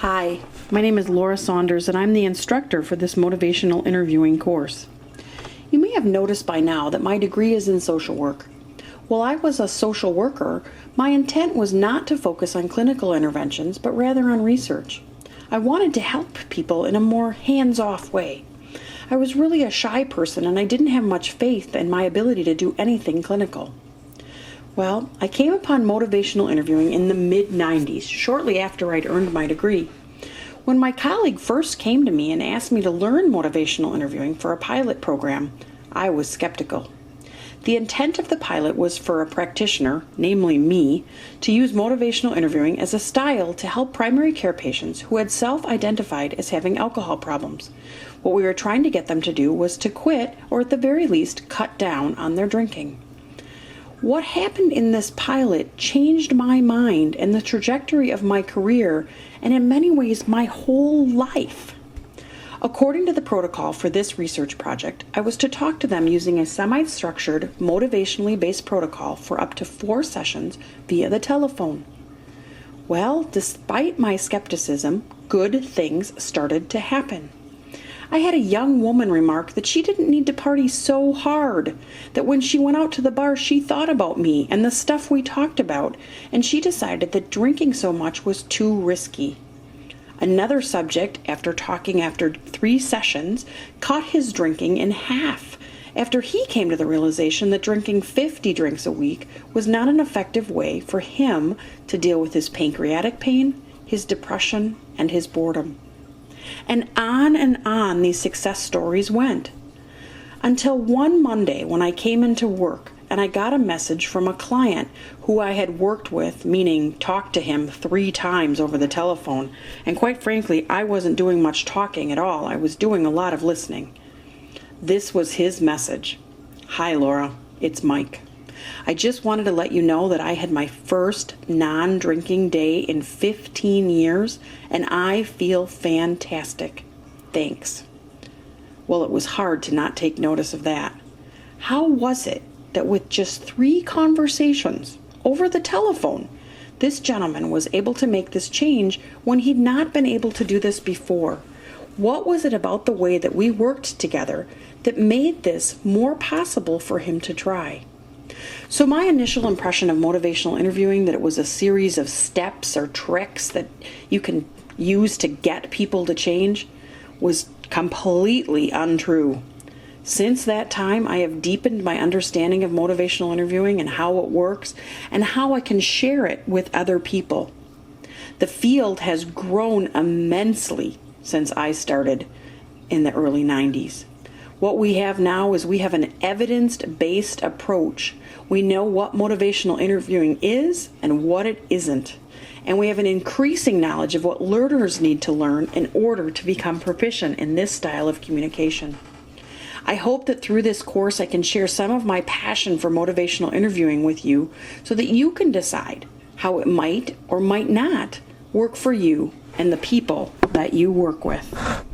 Hi, my name is Laura Saunders and I'm the instructor for this motivational interviewing course. You may have noticed by now that my degree is in social work. While I was a social worker, my intent was not to focus on clinical interventions, but rather on research. I wanted to help people in a more hands-off way. I was really a shy person and I didn't have much faith in my ability to do anything clinical. Well, I came upon motivational interviewing in the mid-90s, shortly after I'd earned my degree. When my colleague first came to me and asked me to learn motivational interviewing for a pilot program, I was skeptical. The intent of the pilot was for a practitioner, namely me, to use motivational interviewing as a style to help primary care patients who had self-identified as having alcohol problems. What we were trying to get them to do was to quit, or at the very least, cut down on their drinking. What happened in this pilot changed my mind and the trajectory of my career, and in many ways my whole life. According to the protocol for this research project, I was to talk to them using a semi-structured, motivationally based protocol for up to 4 sessions via the telephone. Well, despite my skepticism, good things started to happen. I had a young woman remark that she didn't need to party so hard, that when she went out to the bar she thought about me and the stuff we talked about, and she decided that drinking so much was too risky. Another subject, after 3 sessions, cut his drinking in half, after he came to the realization that drinking 50 drinks a week was not an effective way for him to deal with his pancreatic pain, his depression, and his boredom. And on these success stories went. Until one Monday when I came into work and I got a message from a client who I had worked with, meaning talked to him 3 times over the telephone. And quite frankly, I wasn't doing much talking at all. I was doing a lot of listening. This was his message. Hi, Laura. It's Mike. I just wanted to let you know that I had my first non-drinking day in 15 years, and I feel fantastic. Thanks. Well, it was hard to not take notice of that. How was it that with just 3 conversations over the telephone, this gentleman was able to make this change when he'd not been able to do this before? What was it about the way that we worked together that made this more possible for him to try? So my initial impression of motivational interviewing, that it was a series of steps or tricks that you can use to get people to change, was completely untrue. Since that time, I have deepened my understanding of motivational interviewing and how it works and how I can share it with other people. The field has grown immensely since I started in the early 90s. What we have now is we have an evidence-based approach. We know what motivational interviewing is and what it isn't. And we have an increasing knowledge of what learners need to learn in order to become proficient in this style of communication. I hope that through this course I can share some of my passion for motivational interviewing with you so that you can decide how it might or might not work for you and the people that you work with.